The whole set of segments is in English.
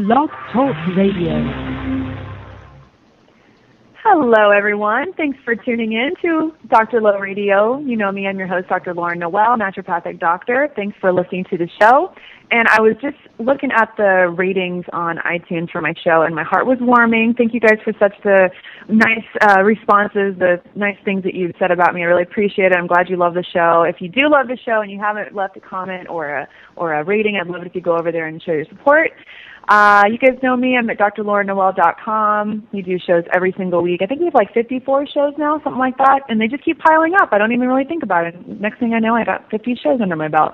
Blog Talk Radio. Hello, everyone. Thanks for tuning in to Dr. Low Radio. You know me, I'm your host, Dr. Lauren Noel, naturopathic doctor. Thanks for listening to the show. And I was just looking at the ratings on iTunes for my show, and my heart was warming. Thank you guys for such the nice responses, the nice things that you've said about me. I really appreciate it. I'm glad you love the show. If you do love the show and you haven't left a comment or a rating, I'd love it if you go over there and show your support. You guys know me. I'm at drlaurennoel.com. We do shows every single week. I think we have like 54 shows now, something like that, and they just keep piling up. I don't even really think about it. Next thing I know, I got 50 shows under my belt.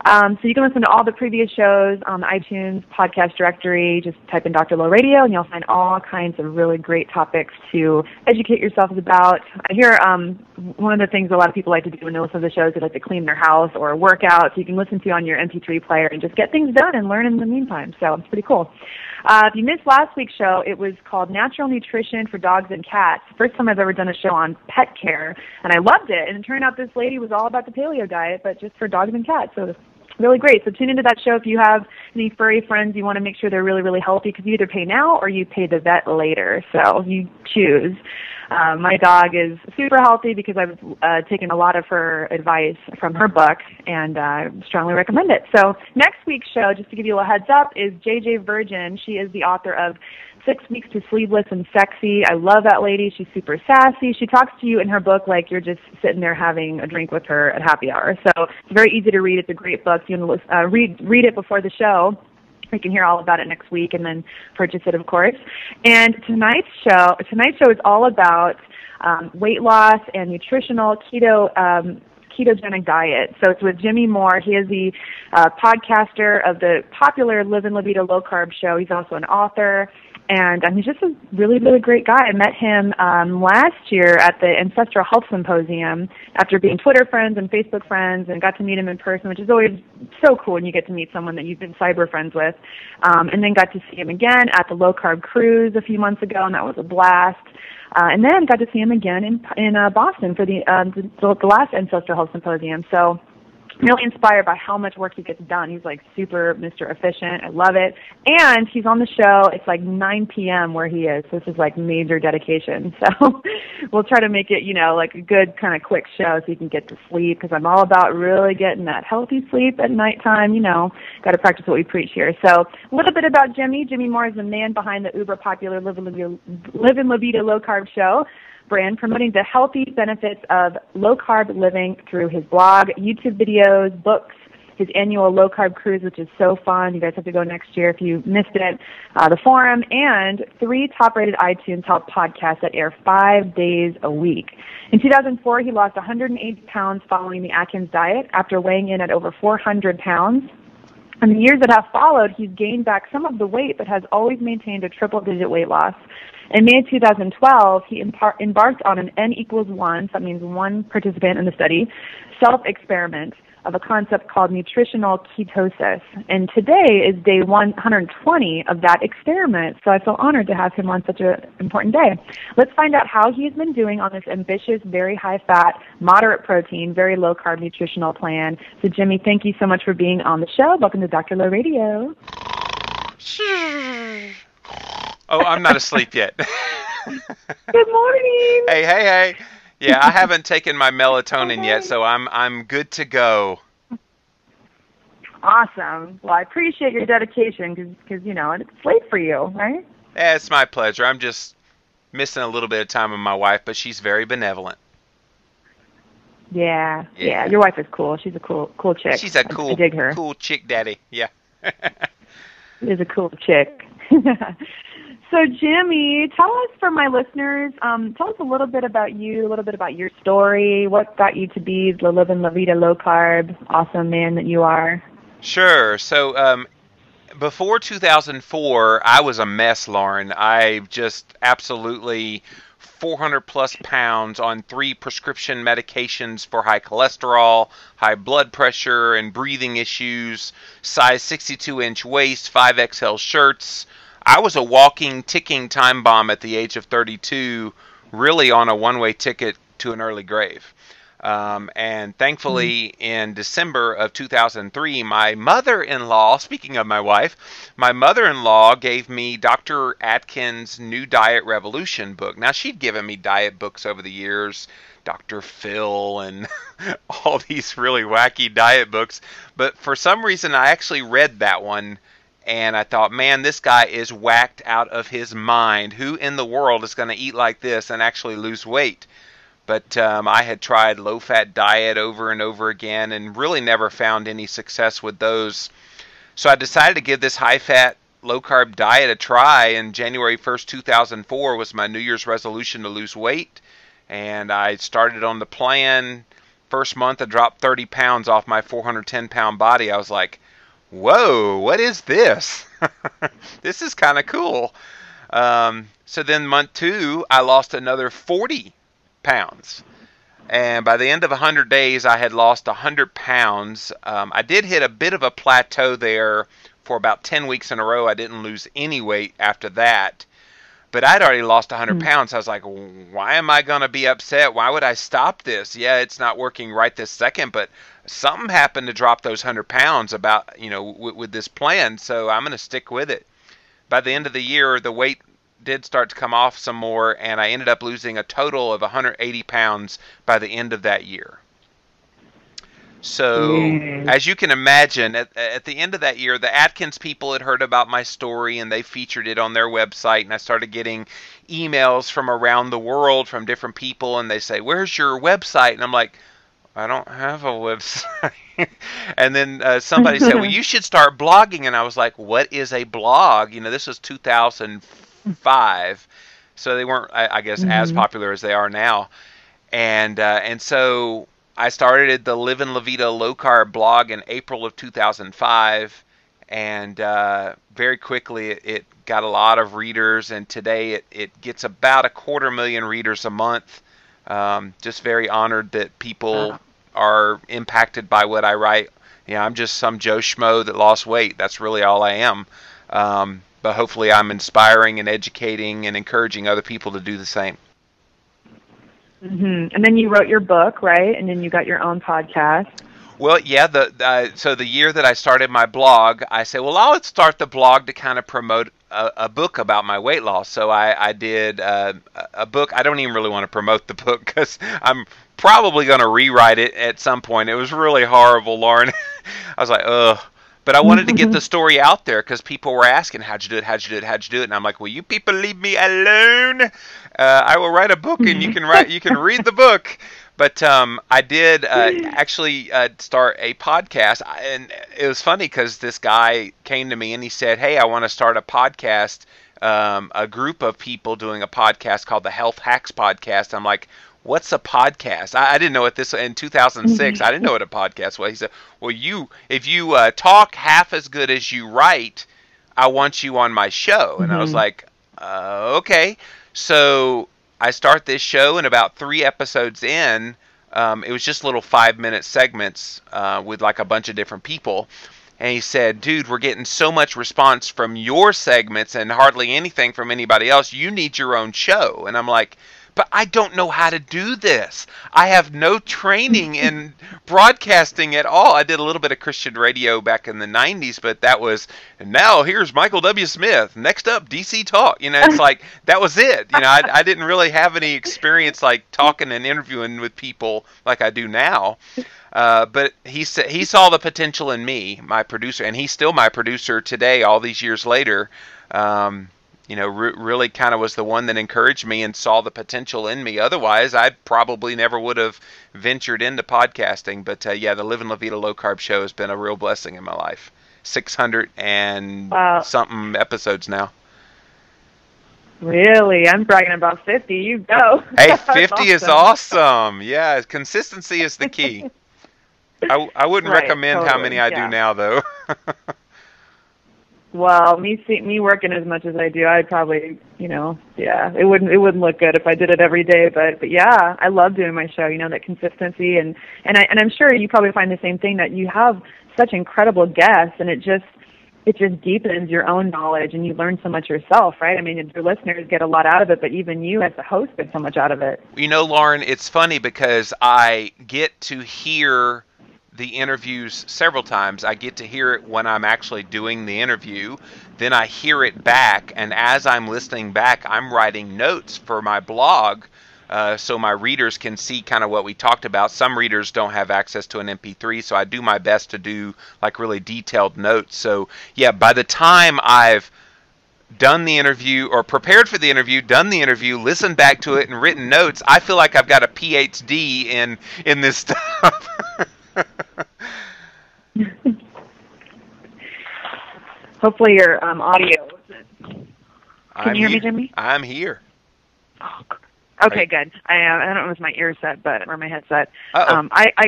So you can listen to all the previous shows on the iTunes podcast directory. Just type in Dr. Low Radio, and you'll find all kinds of really great topics to educate yourselves about. I hear one of the things a lot of people like to do when they listen to the shows, they like to clean their house or work out, so you can listen to on your MP3 player and just get things done and learn in the meantime. So it's pretty cool. If you missed last week's show, it was called Natural Nutrition for Dogs and Cats. First time I've ever done a show on pet care, and I loved it. And it turned out this lady was all about the paleo diet, but just for dogs and cats. So really great. So tune into that show if you have any furry friends. You want to make sure they're really, really healthy, because you either pay now or you pay the vet later. So you choose. My dog is super healthy because I've taken a lot of her advice from her book, and strongly recommend it. So next week's show, just to give you a heads up, is JJ Virgin. She is the author of 6 Weeks to Sleeveless and Sexy. I love that lady. She's super sassy. She talks to you in her book like you're just sitting there having a drink with her at happy hour. So it's very easy to read. It's a great book. You want to read it before the show. You can hear all about it next week and then purchase it, of course. And tonight's show is all about weight loss and nutritional ketogenic diet. So it's with Jimmy Moore. He is the podcaster of the popular Live and Libido Low Carb show. He's also an author. And he's just a really, really great guy. I met him last year at the Ancestral Health Symposium after being Twitter friends and Facebook friends, and got to meet him in person, which is always so cool when you get to meet someone that you've been cyber friends with. And then got to see him again at the Low Carb Cruise a few months ago, and that was a blast. And then got to see him again in Boston for the last Ancestral Health Symposium. So really inspired by how much work he gets done. He's like super Mr. Efficient. I love it. And he's on the show. It's like 9 p.m. where he is. So this is like major dedication. So we'll try to make it, like a good kind of quick show so you can get to sleep, because I'm all about really getting that healthy sleep at nighttime. Got to practice what we preach here. So a little bit about Jimmy. Jimmy Moore is the man behind the uber popular Live and Libido Low Carb show brand, promoting the healthy benefits of low-carb living through his blog, YouTube videos, books, his annual low-carb cruise, which is so fun. You guys have to go next year if you missed it, the forum, and 3 top-rated iTunes Health podcasts that air 5 days a week. In 2004, he lost 108 pounds following the Atkins diet after weighing in at over 400 pounds. In the years that have followed, he's gained back some of the weight, but has always maintained a triple-digit weight loss. In May 2012, he embarked on an N=1, so that means one participant in the study, self-experiment of a concept called nutritional ketosis. And today is day 120 of that experiment, so I feel honored to have him on such an important day. Let's find out how he's been doing on this ambitious, very high-fat, moderate protein, very low-carb nutritional plan. So, Jimmy, thank you so much for being on the show. Welcome to Dr. Low Radio. Oh, I'm not asleep yet. Good morning. Hey. Yeah, I haven't taken my melatonin yet, so I'm good to go. Awesome. Well, I appreciate your dedication because it's late for you, right? Yeah, it's my pleasure. I'm just missing a little bit of time with my wife, but she's very benevolent. Yeah. Your wife is cool. She's a cool chick. She's a cool, I dig her. Cool chick daddy. Yeah. She is a cool chick. So, Jimmy, tell us, for my listeners, tell us a little bit about you, a little bit about your story. What got you to be the Live and Libido Low Carb awesome man that you are? Sure. So, before 2004, I was a mess, Lauren. I just absolutely 400 plus pounds on 3 prescription medications for high cholesterol, high blood pressure, and breathing issues, size 62-inch waist, 5XL shirts. I was a walking, ticking time bomb at the age of 32, really on a one-way ticket to an early grave. And thankfully, in December of 2003, my mother-in-law, speaking of my wife, my mother-in-law gave me Dr. Atkins' New Diet Revolution book. Now, she'd given me diet books over the years, Dr. Phil and all these really wacky diet books. But for some reason, I actually read that one, and I thought, man, this guy is whacked out of his mind. Who in the world is going to eat like this and actually lose weight? But I had tried low-fat diet over and over again and really never found any success with those. So I decided to give this high-fat, low-carb diet a try, and January 1st, 2004 was my New Year's resolution to lose weight. And I started on the plan. First month, I dropped 30 pounds off my 410-pound body. I was like, whoa, what is this? This is kind of cool. So then month 2, I lost another 40 pounds. And by the end of 100 days, I had lost 100 pounds. I did hit a bit of a plateau there for about 10 weeks in a row. I didn't lose any weight after that. But I'd already lost 100 pounds. I was like, why am I going to be upset? Why would I stop this? Yeah, it's not working right this second, but something happened to drop those 100 pounds about, with this plan. So I'm going to stick with it. By the end of the year, the weight did start to come off some more, and I ended up losing a total of 180 pounds by the end of that year. So, as you can imagine, at the end of that year, the Atkins people had heard about my story, and they featured it on their website, and I started getting emails from around the world from different people, and they say, where's your website? And I'm like, I don't have a website. And then somebody said, well, you should start blogging. And I was like, what is a blog? This was 2005, so they weren't, I guess, as popular as they are now. And so I started the Live in La Vida Low Carb blog in April of 2005, and very quickly it got a lot of readers, and today it gets about 250,000 readers a month. Just very honored that people are impacted by what I write. I'm just some Joe Schmo that lost weight. That's really all I am. But hopefully I'm inspiring and educating and encouraging other people to do the same. And then you wrote your book, right? And then you got your own podcast. Well, yeah. So the year that I started my blog, I said, well, I'll start the blog to kind of promote a book about my weight loss. So I did a book. I don't even really want to promote the book because I'm probably going to rewrite it at some point. It was really horrible, Lauren. I was like, ugh. But I wanted to get the story out there because people were asking, how'd you do it, how'd you do it, how'd you do it? And I'm like, will you people leave me alone? I will write a book and you can read the book. But I did actually start a podcast. And it was funny because this guy came to me and he said, hey, I want to start a podcast, a group of people doing a podcast called the Health Hacks Podcast. I'm like, what's a podcast? I didn't know what this, in 2006, I didn't know what a podcast was. He said, well, if you talk half as good as you write, I want you on my show. And I was like, okay. So I start this show, and about 3 episodes in, it was just little 5-minute segments with like a bunch of different people. And he said, dude, we're getting so much response from your segments and hardly anything from anybody else. You need your own show. And I'm like, but I don't know how to do this. I have no training in broadcasting at all. I did a little bit of Christian radio back in the 90s, but that was, and now here's Michael W. Smith. Next up, DC Talk. It's like, that was it. I didn't really have any experience like talking and interviewing with people like I do now. But he saw the potential in me, my producer, and he's still my producer today, all these years later. Really kind of was the one that encouraged me and saw the potential in me. Otherwise, I probably never would have ventured into podcasting. But the Live in La Vida Low Carb show has been a real blessing in my life. 600 and something episodes now. Really? I'm bragging about 50. You go. Hey, 50 is awesome. Yeah, consistency is the key. I wouldn't recommend totally, how many I do now, though. Well, me working as much as I do, I'd probably, it wouldn't look good if I did it every day. But yeah, I love doing my show. That consistency, and I'm sure you probably find the same thing, that you have such incredible guests, and it just it just deepens your own knowledge, and you learn so much yourself, right? I mean, your listeners get a lot out of it, but even you as the host get so much out of it. You know, Lauren, it's funny because I get to hear the interviews several times. I get to hear it when I'm actually doing the interview. Then I hear it back, and as I'm listening back, I'm writing notes for my blog, so my readers can see kind of what we talked about. Some readers don't have access to an MP3, so I do my best to do like really detailed notes. So yeah, by the time I've done the interview or prepared for the interview, done the interview, listened back to it, and written notes, I feel like I've got a PhD in this stuff. Hopefully your audio. Can you hear me, Jimmy? I'm here. Oh, okay, good. I don't know if it's my ear set, or my headset.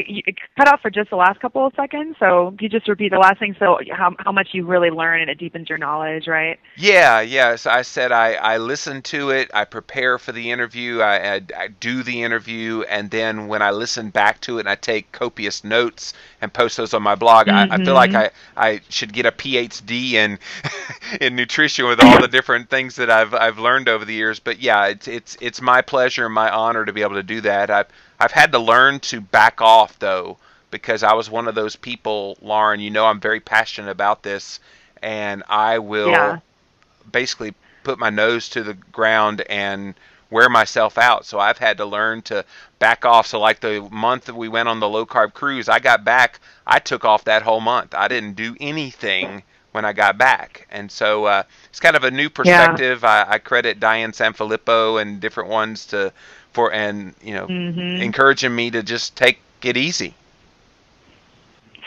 You cut off for just the last couple of seconds, so can you just repeat the last thing? So how much you really learn, and it deepens your knowledge, right? Yeah. So I said I listen to it, I prepare for the interview, I do the interview, and then when I listen back to it, and I take copious notes and post those on my blog. I feel like I should get a PhD in nutrition with all the different things that I've learned over the years. But yeah, it's my pleasure and my honor to be able to do that. I've had to learn to back off though, because I was one of those people, Lauren, you know I'm very passionate about this, and I will basically put my nose to the ground and wear myself out. So I've had to learn to back off. So like the month that we went on the low-carb cruise, I got back, I took off that whole month. I didn't do anything when I got back. And so it's kind of a new perspective. Yeah. I credit Diane Sanfilippo and different ones encouraging me to just take it easy.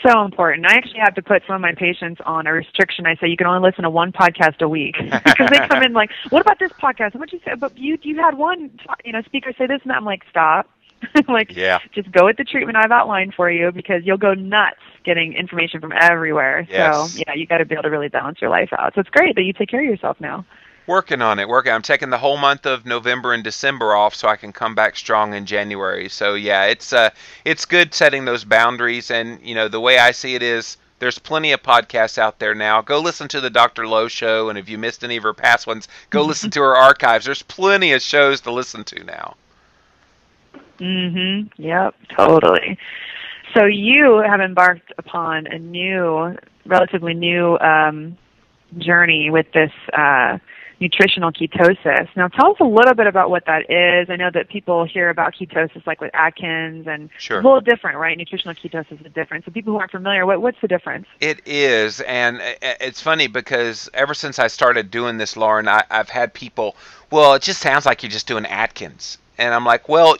So important. I actually have to put some of my patients on a restriction. I say you can only listen to one podcast a week because they come in like, "What about this podcast? What you say? But you had one, speaker say this and that." I'm like, "Stop." Just go with the treatment I've outlined for you, because you'll go nuts getting information from everywhere. Yes. So you got to be able to really balance your life out. So it's great that you take care of yourself now. Working on it. I'm taking the whole month of November and December off so I can come back strong in January. So yeah, it's good setting those boundaries. And the way I see it is, there's plenty of podcasts out there now. Go listen to the Dr. Lowe show, and if you missed any of her past ones, go listen to her archives. There's plenty of shows to listen to now. Yep, totally. So you have embarked upon a relatively new journey with this nutritional ketosis. Now tell us a little bit about what that is. I know that people hear about ketosis like with Atkins, and sure. It's a little different, right? Nutritional ketosis is different. So people who aren't familiar, what's the difference? It is, and it's funny because ever since I started doing this, Lauren, I've had people, well, it just sounds like you're just doing Atkins. And I'm like, well,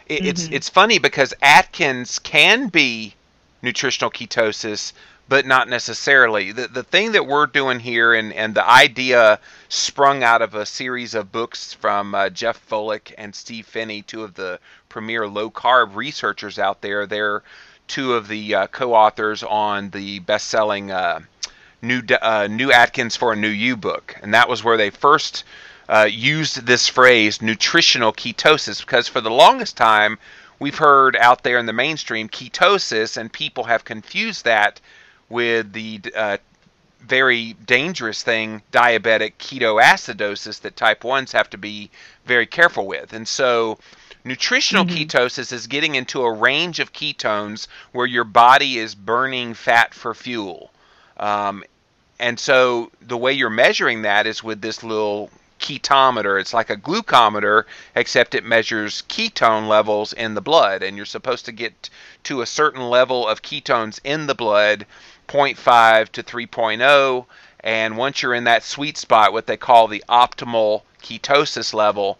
it's funny because Atkins can be nutritional ketosis, but not necessarily. The thing that we're doing here, and the idea sprung out of a series of books from Jeff Volek and Steve Finney, two of the premier low-carb researchers out there. They're two of the co-authors on the best-selling New Atkins for a New You book. And that was where they first used this phrase, nutritional ketosis, because for the longest time, we've heard out there in the mainstream ketosis, and people have confused that with the very dangerous thing, diabetic ketoacidosis, that type 1s have to be very careful with. And so nutritional ketosis is getting into a range of ketones where your body is burning fat for fuel. And so the way you're measuring that is with this little ketometer. It's like a glucometer, except it measures ketone levels in the blood, and you're supposed to get to a certain level of ketones in the blood, 0.5 to 3.0, and once you're in that sweet spot, what they call the optimal ketosis level,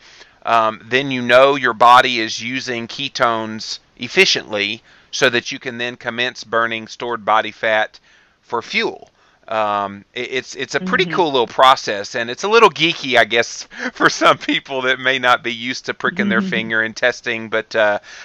then your body is using ketones efficiently so that you can then commence burning stored body fat for fuel. It's a pretty cool little process, and it's a little geeky, I guess, for some people that may not be used to pricking their finger and testing. But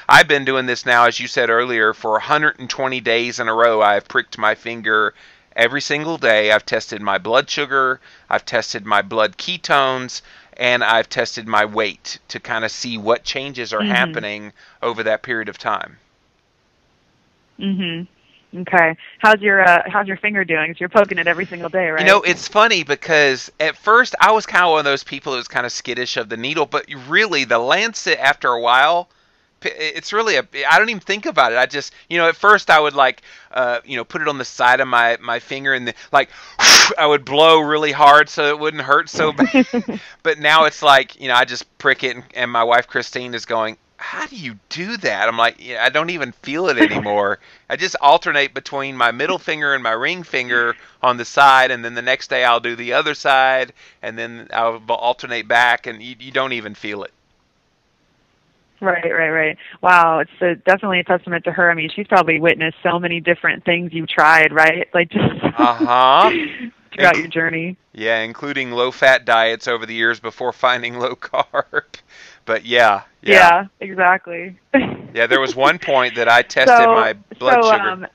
I've been doing this now, as you said earlier, for 120 days in a row. I've pricked my finger every single day. I've tested my blood sugar, I've tested my blood ketones, and I've tested my weight to kind of see what changes are happening over that period of time. Okay. How's your finger doing? So you're poking it every single day, right? It's funny because at first I was kind of one of those people that was kind of skittish of the needle, but really the Lancet after a while, it's really I don't even think about it. I just, at first I would like, put it on the side of my finger and like, I would blow really hard so it wouldn't hurt so bad. But now it's like, I just prick it and my wife Christine is going, how do you do that? I'm like, I don't even feel it anymore. I just alternate between my middle finger and my ring finger on the side, and then the next day I'll do the other side, and then I'll alternate back, and you don't even feel it. Right. Wow, it's definitely a testament to her. I mean, she's probably witnessed so many different things you've tried, right? Like just throughout your journey. Yeah, including low-fat diets over the years before finding low-carb. But yeah. Yeah, exactly. Yeah, there was one point that I tested my blood sugar.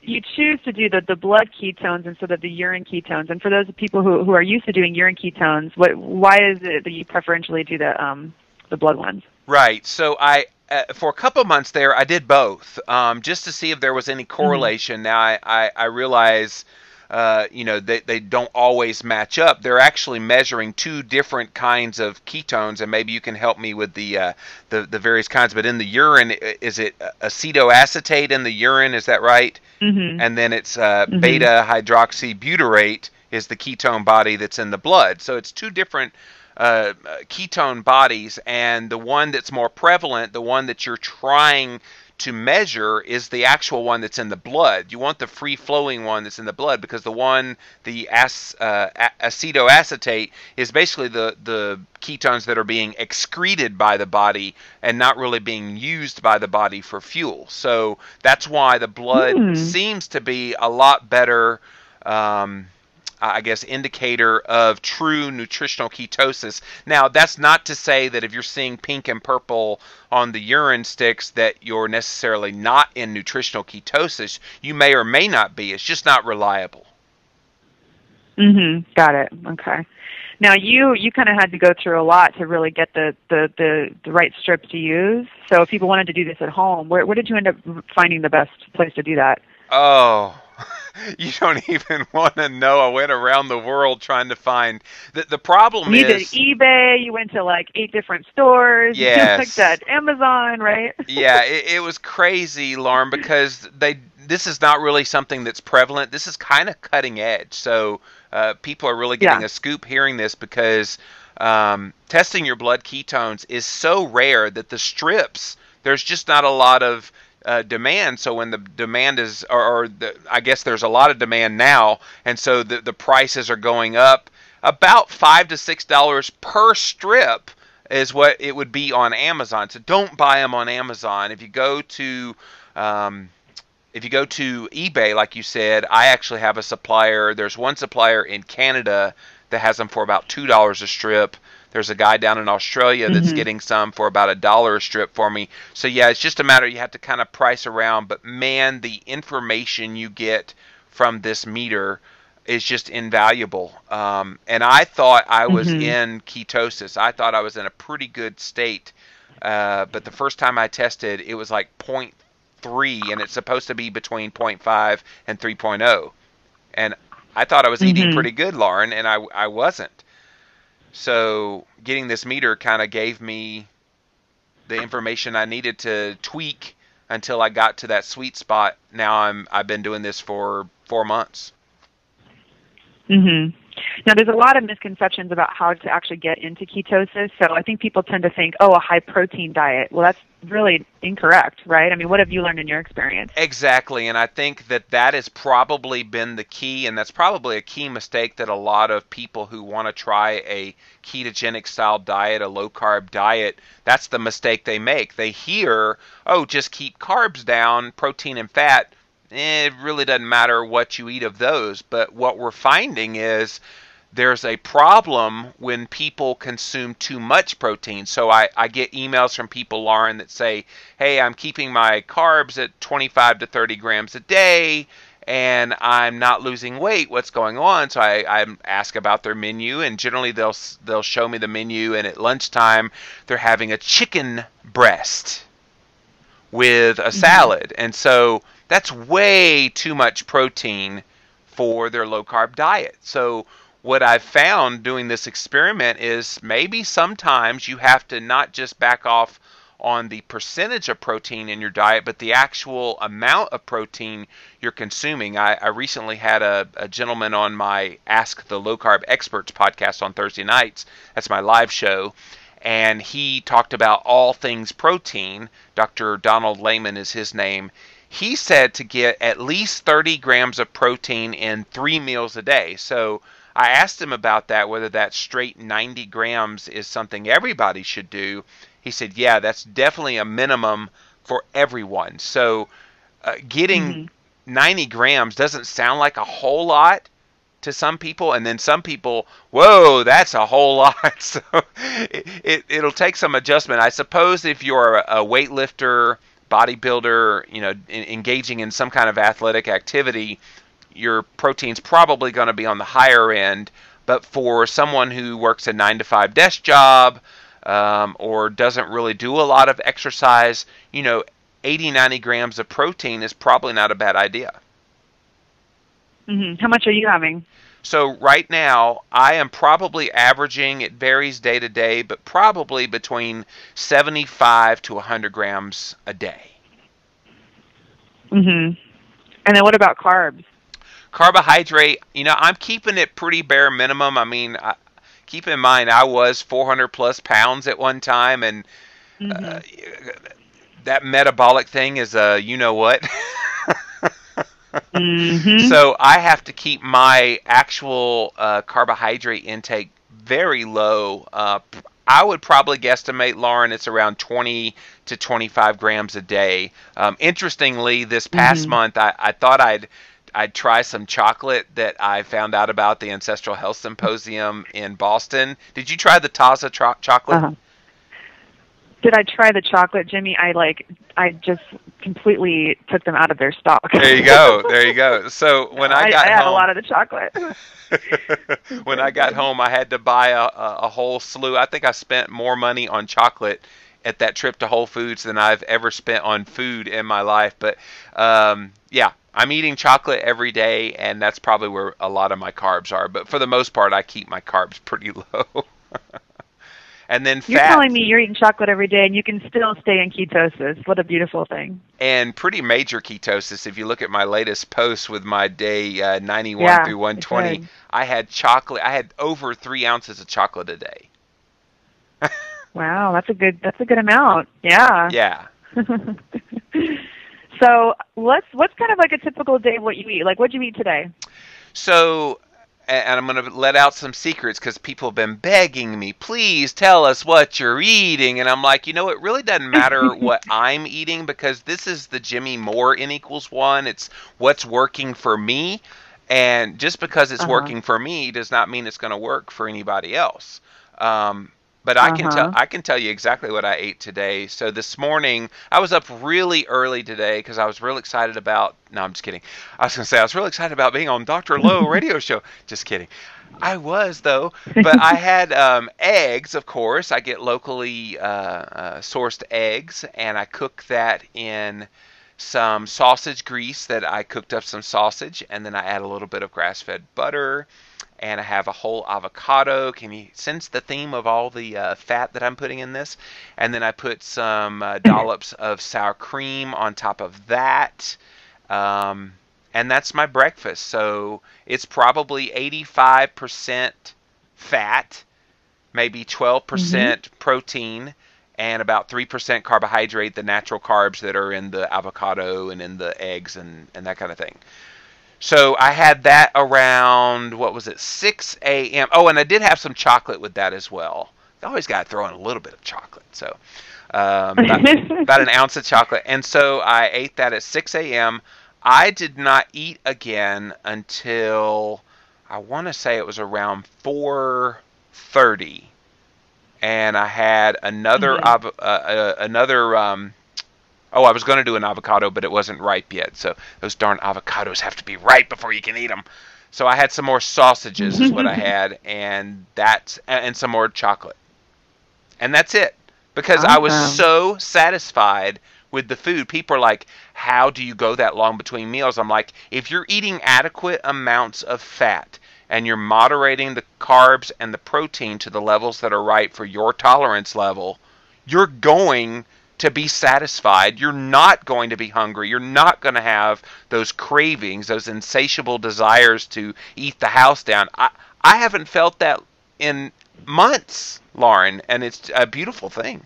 You choose to do the blood ketones instead of the urine ketones. And for those people who are used to doing urine ketones, why is it that you preferentially do the blood ones? Right. So for a couple of months there, I did both, just to see if there was any correlation. Now I realize, they don't always match up. They're actually measuring two different kinds of ketones, and maybe you can help me with the various kinds. But in the urine, is it acetoacetate in the urine? Is that right? Mm-hmm. And then it's beta hydroxybutyrate is the ketone body that's in the blood. So it's two different ketone bodies, and the one that's more prevalent, the one that you're trying to measure, is the actual one that's in the blood. You want the free-flowing one that's in the blood, because the acetoacetate is basically the ketones that are being excreted by the body and not really being used by the body for fuel. So that's why the blood seems to be a lot better indicator of true nutritional ketosis. Now, that's not to say that if you're seeing pink and purple on the urine sticks that you're necessarily not in nutritional ketosis. You may or may not be. It's just not reliable. Got it. Okay. Now, you kind of had to go through a lot to really get the right strip to use. So if people wanted to do this at home, where did you end up finding the best place to do that? Oh, you don't even want to know. I went around the world trying to find the problem. You did eBay. You went to like 8 different stores. Yes. Like that. Amazon, right? Yeah, it was crazy, Lauren, because this is not really something that's prevalent. This is kind of cutting edge. So people are really getting a scoop hearing this, because testing your blood ketones is so rare that the strips, there's just not a lot of demand. So when the demand is, I guess there's a lot of demand now, and so the prices are going up. About $5 to $6 per strip is what it would be on Amazon. So don't buy them on Amazon. If you go to eBay, like you said, I actually have a supplier. There's one supplier in Canada that has them for about $2 a strip. There's a guy down in Australia that's getting some for about $1 a strip for me. So yeah, it's just a matter, you have to kind of price around. But man, the information you get from this meter is just invaluable. And I thought I was in ketosis. I thought I was in a pretty good state. But the first time I tested, it was like 0.3, and it's supposed to be between 0.5 and 3.0. And I thought I was eating pretty good, Lauren, and I wasn't. So getting this meter kind of gave me the information I needed to tweak until I got to that sweet spot. Now I've been doing this for 4 months. Now, there's a lot of misconceptions about how to actually get into ketosis. So I think people tend to think, a high-protein diet. Well, that's really incorrect, right? I mean, what have you learned in your experience? Exactly, and I think that has probably been the key, and that's probably a key mistake that a lot of people who want to try a ketogenic-style diet, a low-carb diet, that's the mistake they make. They hear, just keep carbs down, protein and fat. It really doesn't matter what you eat of those. But what we're finding is there's a problem when people consume too much protein. So I get emails from people, Lauren, that say, hey, I'm keeping my carbs at 25 to 30 grams a day, and I'm not losing weight. What's going on? So I ask about their menu, and generally they'll show me the menu, and at lunchtime they're having a chicken breast with a salad. And so That's way too much protein for their low-carb diet. So what I've found doing this experiment is maybe sometimes you have to not just back off on the percentage of protein in your diet, but the actual amount of protein you're consuming. I recently had a gentleman on my Ask the Low Carb Experts podcast on Thursday nights. That's my live show. And he talked about all things protein. Dr. Donald Lehman is his name. He said to get at least 30 grams of protein in 3 meals a day. So I asked him about that, whether that straight 90 grams is something everybody should do. He said, yeah, that's definitely a minimum for everyone. So getting 90 grams doesn't sound like a whole lot to some people, and then some people, whoa, that's a whole lot. So it'll take some adjustment. I suppose if you're a weightlifter, bodybuilder, engaging in some kind of athletic activity, your protein's probably going to be on the higher end. But for someone who works a 9-to-5 desk job, or doesn't really do a lot of exercise, 80, 90 grams of protein is probably not a bad idea. How much are you having? So right now, I am probably averaging, it varies day to day, but probably between 75 to 100 grams a day. And then what about carbs? Carbohydrate, I'm keeping it pretty bare minimum. I mean, keep in mind, I was 400 plus pounds at one time, and that metabolic thing is what. So I have to keep my actual carbohydrate intake very low. I would probably guesstimate, Lauren, it's around 20 to 25 grams a day. Interestingly, this past month, I thought I'd try some chocolate that I found out about the Ancestral Health Symposium in Boston. Did you try the Taza chocolate? Did I try the chocolate, Jimmy? I just completely took them out of their stock. There you go. So when I got home, I had a lot of the chocolate. When I got home, I had to buy a whole slew. I think I spent more money on chocolate at that trip to Whole Foods than I've ever spent on food in my life. But yeah, I'm eating chocolate every day, and that's probably where a lot of my carbs are. But for the most part, I keep my carbs pretty low. And then fat. You're telling me you're eating chocolate every day and you can still stay in ketosis. What a beautiful thing. And pretty major ketosis. If you look at my latest post with my day 91 through 120, I had chocolate. I had over 3 ounces of chocolate a day. Wow, that's a good amount. Yeah. Yeah. So what's kind of like a typical day of what you eat? Like, what'd you eat today? So, and I'm going to let out some secrets because people have been begging me, please tell us what you're eating. And I'm like, it really doesn't matter what I'm eating, because this is the Jimmy Moore N=1. It's what's working for me. And just because it's working for me does not mean it's going to work for anybody else. But I can tell you exactly what I ate today. So this morning, I was up really early today because I was real excited about, no, I'm just kidding. I was going to say I was really excited about being on Dr. Lowe radio show. Just kidding. I was, though. But I had eggs, of course. I get locally sourced eggs, and I cook that in some sausage grease that I cooked up some sausage, and then I add a little bit of grass-fed butter. And I have a whole avocado. Can you sense the theme of all the fat that I'm putting in this? And then I put some dollops of sour cream on top of that. And that's my breakfast. So it's probably 85% fat, maybe 12% protein, and about 3% carbohydrate, the natural carbs that are in the avocado and in the eggs and that kind of thing. So I had that around, 6 a.m. Oh, and I did have some chocolate with that as well. I always got to throw in a little bit of chocolate. So about an ounce of chocolate. And so I ate that at 6 a.m. I did not eat again until, I want to say it was around 4:30. And I had another, I was going to do an avocado, but it wasn't ripe yet. So those darn avocados have to be ripe before you can eat them. So I had some more sausages is what I had, and some more chocolate. And that's it. Because I was so satisfied with the food. People are like, how do you go that long between meals? I'm like, if you're eating adequate amounts of fat and you're moderating the carbs and the protein to the levels that are right for your tolerance level, you're going to be satisfied. You're not going to be hungry. You're not going to have those cravings, those insatiable desires to eat the house down. I haven't felt that in months, Lauren, and it's a beautiful thing.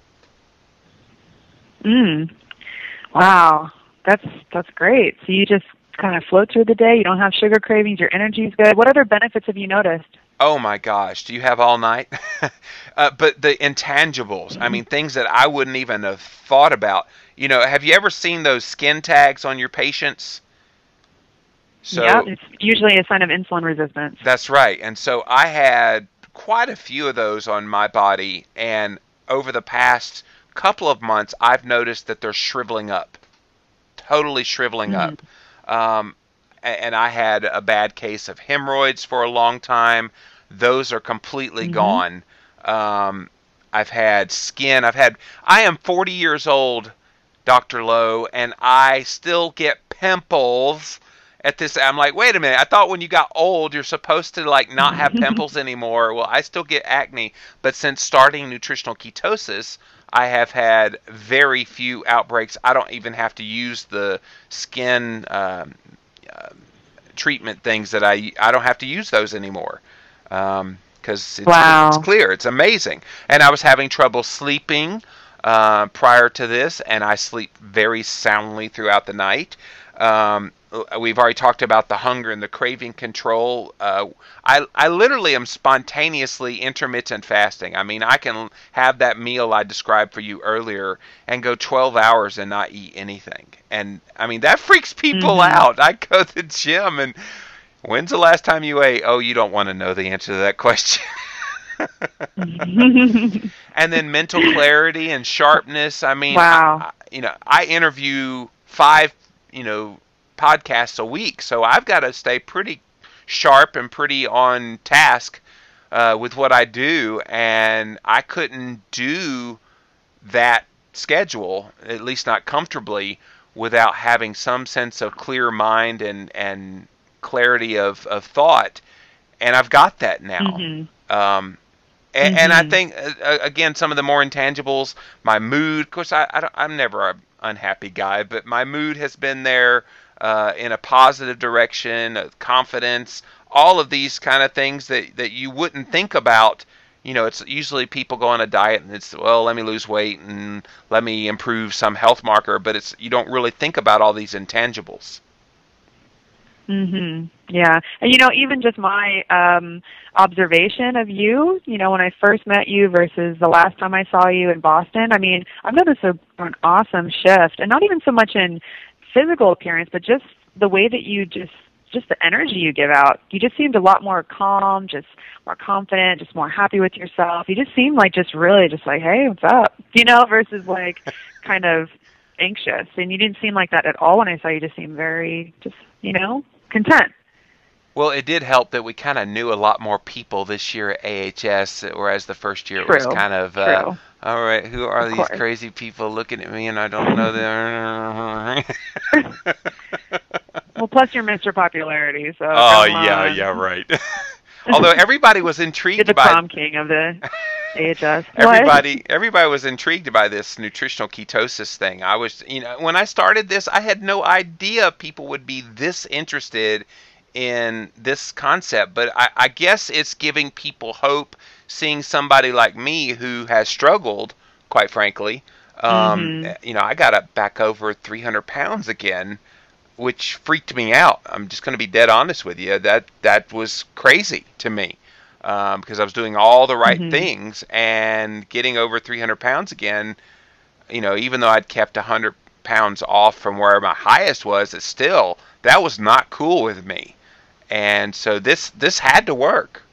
Wow, that's great. So you just kind of float through the day. You don't have sugar cravings. Your energy's good. What other benefits have you noticed? Oh my gosh, do you have all night? But the intangibles, I mean, things that I wouldn't even have thought about. You know, have you ever seen those skin tags on your patients? So, yeah, it's usually a sign of insulin resistance. That's right. And so I had quite a few of those on my body, and over the past couple of months, I've noticed that they're shriveling up, totally shriveling up. And I had a bad case of hemorrhoids for a long time. Those are completely gone. I've had skin. I am 40 years old, Dr. Lowe, and I still get pimples at this. I'm like, wait a minute. I thought when you got old, you're supposed to like not have pimples anymore. Well, I still get acne, but since starting nutritional ketosis, I have had very few outbreaks. I don't even have to use the skin treatment things that I don't have to use those anymore. Because it's clear. It's amazing. And I was having trouble sleeping prior to this, and I sleep very soundly throughout the night. We've already talked about the hunger and the craving control. I literally am spontaneously intermittent fasting. I mean, I can have that meal I described for you earlier and go 12 hours and not eat anything. And, I mean, that freaks people out. I go to the gym, and when's the last time you ate? Oh, you don't want to know the answer to that question. And then mental clarity and sharpness. I mean, I interview 5, podcasts a week, so I've got to stay pretty sharp and pretty on task with what I do, and I couldn't do that schedule, at least not comfortably, without having some sense of clear mind and clarity of thought, and I've got that now. And I think, again, some of the more intangibles, my mood, of course, I'm never an unhappy guy, but my mood has been there in a positive direction, confidence, all of these kind of things that you wouldn't think about. It's usually people go on a diet and it's, well, let me lose weight and let me improve some health marker, but you don't really think about all these intangibles. Yeah. And, even just my observation of you, when I first met you versus the last time I saw you in Boston, I mean, I've noticed an awesome shift, and not even so much in physical appearance, but just the way that you just the energy you give out. You just seemed a lot more calm, just more confident, just more happy with yourself. You just seemed like really like, hey, what's up? Versus like kind of anxious. And you didn't seem like that at all when I saw you. Just seemed very content. Well, it did help that we kind of knew a lot more people this year at AHS, whereas the first year it was kind of, all right, who are these crazy people looking at me and I don't know them? Well, plus you're Mr. Popularity, so. Oh, yeah, right. Although everybody was intrigued You're the prom king of the AHS. Everybody was intrigued by this nutritional ketosis thing. I was, when I started this, I had no idea people would be this interested in this concept, but I guess it's giving people hope, seeing somebody like me who has struggled, quite frankly. I got up back over 300 pounds again, which freaked me out. I'm just going to be dead honest with you. That was crazy to me because I was doing all the right things, and getting over 300 pounds again, even though I'd kept 100 pounds off from where my highest was, that was not cool with me. And so this had to work.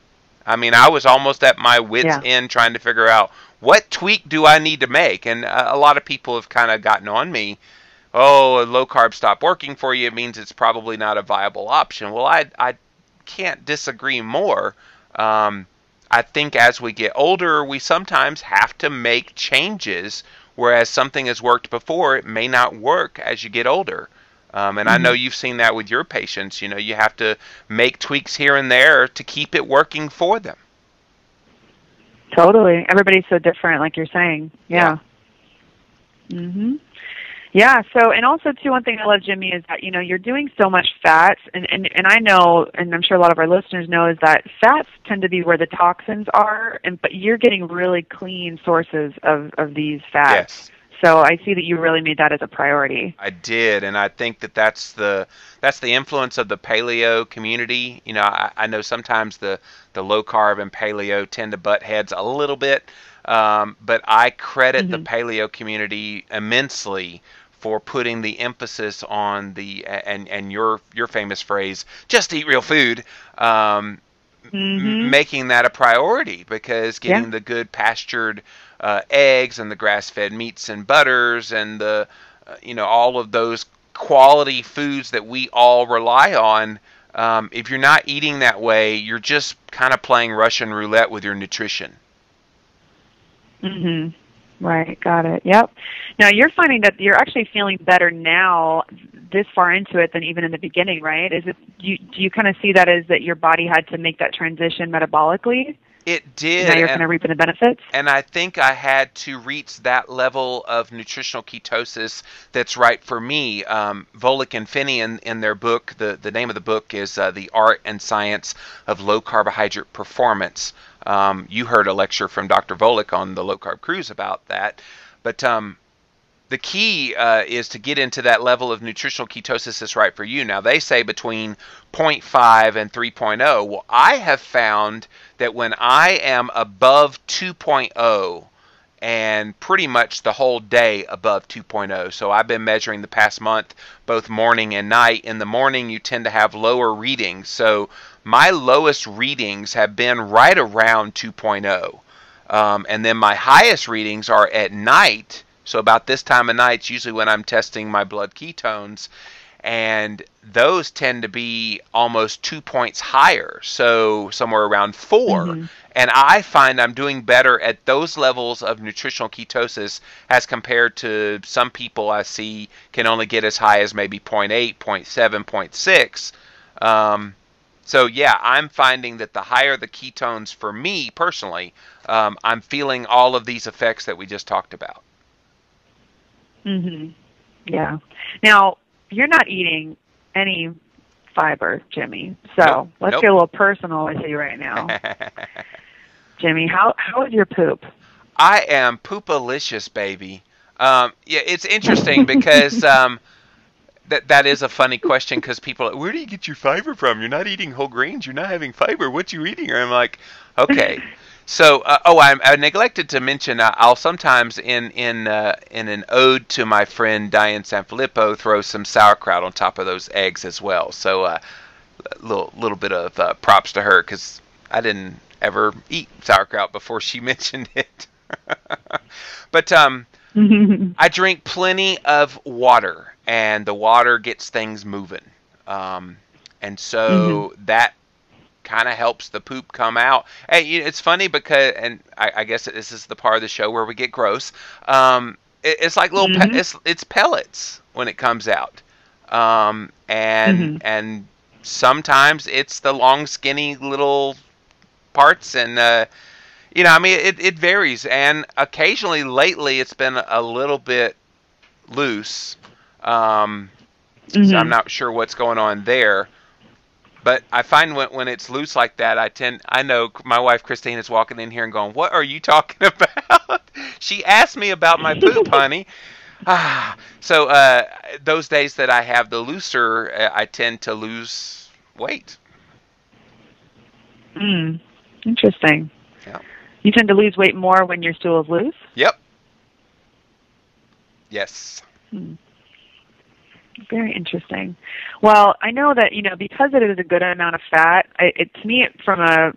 I mean, I was almost at my wit's end trying to figure out what tweak do I need to make. And a lot of people have kind of gotten on me. Oh, low carb stopped working for you. It means it's probably not a viable option. Well, I can't disagree more. I think as we get older, we sometimes have to make changes whereas something has worked before, it may not work as you get older. And I know you've seen that with your patients. You know, you have to make tweaks here and there to keep it working for them. Totally. Everybody's so different, like you're saying. Yeah. Yeah, so, and also, too, one thing I love, Jimmy, is that, you know, you're doing so much fats, and I know, and I'm sure a lot of our listeners know, is that fats tend to be where the toxins are, but you're getting really clean sources of these fats. Yes. So I see that you really made that as a priority. I did, and I think that that's the influence of the paleo community. You know, I know sometimes the low carb and paleo tend to butt heads a little bit, but I credit the paleo community immensely for putting the emphasis on the and your famous phrase, just eat real food, making that a priority, because getting the good pastured eggs and the grass-fed meats and butters and the you know, all of those quality foods that we all rely on, if you're not eating that way, you're just kind of playing Russian roulette with your nutrition. Right, got it. Yep. Now, you're finding that you're actually feeling better now, this far into it, than even in the beginning, right? Do you kind of see that as that your body had to make that transition metabolically? It did. Now you're kind of reaping the benefits? And I think I had to reach that level of nutritional ketosis that's right for me. Volek and Finney, in their book, the name of the book is The Art and Science of Low Carbohydrate Performance. You heard a lecture from Dr. Volek on the Low Carb Cruise about that. But the key is to get into that level of nutritional ketosis that's right for you. Now, they say between 0.5 and 3.0. Well, I have found that when I am above 2.0, and pretty much the whole day above 2.0, so I've been measuring the past month, both morning and night. In the morning, you tend to have lower readings. So my lowest readings have been right around 2.0. And then my highest readings are at night. So about this time of night, it's usually when I'm testing my blood ketones, and those tend to be almost 2 points higher, so somewhere around 4. And I find I'm doing better at those levels of nutritional ketosis as compared to some people I see can only get as high as maybe 0.8, 0.7, 0.6. So yeah, I'm finding that the higher the ketones for me personally, I'm feeling all of these effects that we just talked about. Yeah. Now, you're not eating any fiber, Jimmy. So let's get a little personal with you right now. Jimmy, how is your poop? I am poopalicious, baby. Yeah, it's interesting because that is a funny question, because people are like, where do you get your fiber from? You're not eating whole grains. You're not having fiber. What you eating? And I'm like, okay. So, I neglected to mention, I'll sometimes in an ode to my friend Diane Sanfilippo throw some sauerkraut on top of those eggs as well. So, a little bit of props to her, because I didn't ever eat sauerkraut before she mentioned it. But I drink plenty of water, and the water gets things moving, and so that kind of helps the poop come out. Hey, it's funny because, and I guess this is the part of the show where we get gross. It's like little, it's pellets when it comes out, and sometimes it's the long, skinny little parts, and I mean, it varies. And occasionally, lately, it's been a little bit loose. So I'm not sure what's going on there. But I find when it's loose like that, I know my wife Christine is walking in here and going, "What are you talking about?" She asked me about my poop, honey. So those days that I have the looser, I tend to lose weight. Interesting. Yeah. You tend to lose weight more when your stool is loose? Yep. Yes. Very interesting. Well, I know that, because it is a good amount of fat, to me, from a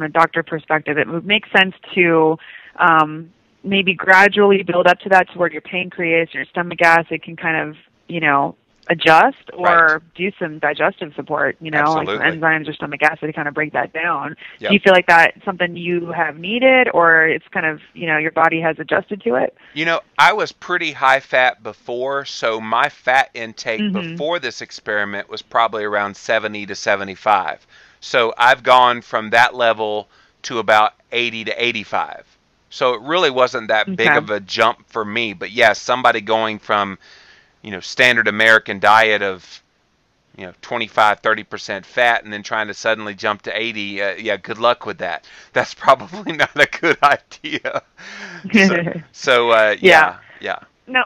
doctor perspective, it would make sense to maybe gradually build up to that, to where your pancreas, your stomach acid can kind of, adjust or Right. do some digestive support, like some Absolutely. enzymes or stomach acid to kind of break that down. Yep. Do you feel like that's something you have needed, or it's kind of, your body has adjusted to it? I was pretty high fat before, so my fat intake Mm-hmm. before this experiment was probably around 70 to 75. So I've gone from that level to about 80 to 85. So it really wasn't that big Okay. of a jump for me. But yes, somebody going from, standard American diet of, 25, 30% fat and then trying to suddenly jump to 80, yeah, good luck with that. That's probably not a good idea. So, Yeah. yeah. Now,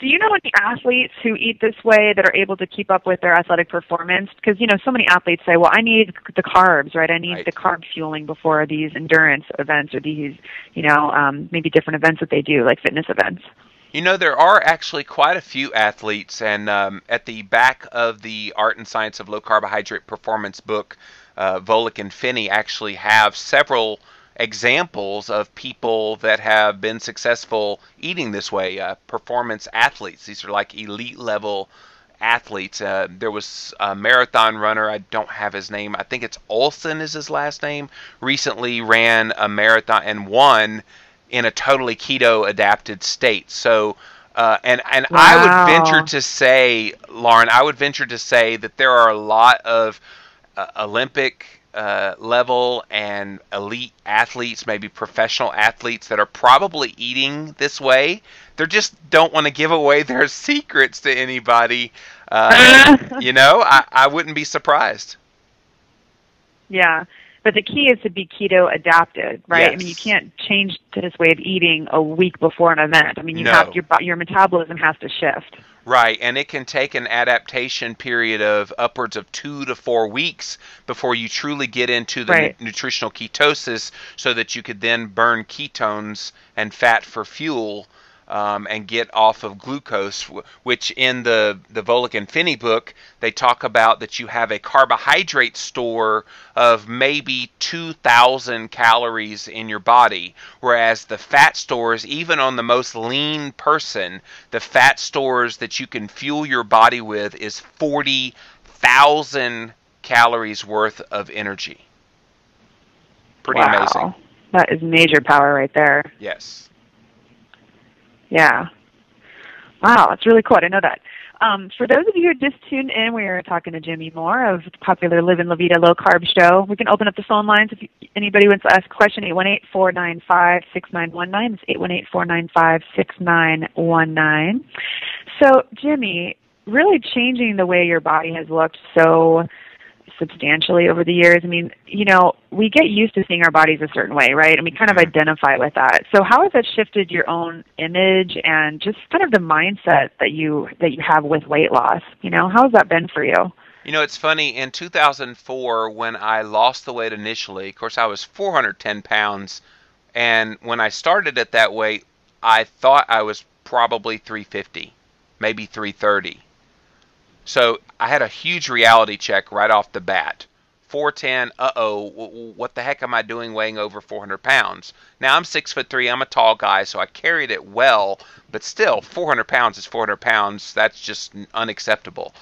do you know any athletes who eat this way that are able to keep up with their athletic performance? Because, so many athletes say, well, I need the carbs, right? I need Right. the carb fueling before these endurance events or these, maybe different events that they do, like fitness events. There are actually quite a few athletes, and at the back of the Art and Science of Low Carbohydrate Performance book, Volek and Finney actually have several examples of people that have been successful eating this way, performance athletes. These are like elite level athletes. There was a marathon runner, I don't have his name, I think it's Olson is his last name, recently ran a marathon and won in a totally keto adapted state. So, and Wow. I would venture to say, Lauren, that there are a lot of Olympic level and elite athletes, maybe professional athletes, that are probably eating this way. They just don't want to give away their secrets to anybody. I wouldn't be surprised. Yeah. But the key is to be keto adapted, right? Yes. I mean, you can't change to this way of eating a week before an event. I mean, you No. have your metabolism has to shift. Right, and it can take an adaptation period of upwards of 2 to 4 weeks before you truly get into the Right. nutritional ketosis, so that you could then burn ketones and fat for fuel, and get off of glucose, which in the Volek and Finney book, they talk about that you have a carbohydrate store of maybe 2,000 calories in your body, whereas the fat stores, even on the most lean person, the fat stores that you can fuel your body with is 40,000 calories worth of energy. Pretty Wow. amazing. That is major power right there. Yes. Yeah. Wow, that's really cool. I didn't know that. For those of you who just tuned in, we are talking to Jimmy Moore of the popular Livin' La Vida Low Carb Show. We can open up the phone lines if anybody wants to ask a question, 818-495-6919. It's 818-495-6919. So, Jimmy, really changing the way your body has looked so substantially over the years. I mean, we get used to seeing our bodies a certain way, right? And we kind of identify with that. So how has that shifted your own image and just kind of the mindset that you have with weight loss? How has that been for you? It's funny, in 2004, when I lost the weight initially, of course, I was 410 pounds, and when I started at that weight, I thought I was probably 350, maybe 330. So I had a huge reality check right off the bat. 410, what the heck am I doing weighing over 400 pounds? Now I'm 6'3", I'm a tall guy, so I carried it well, but still, 400 pounds is 400 pounds. That's just unacceptable.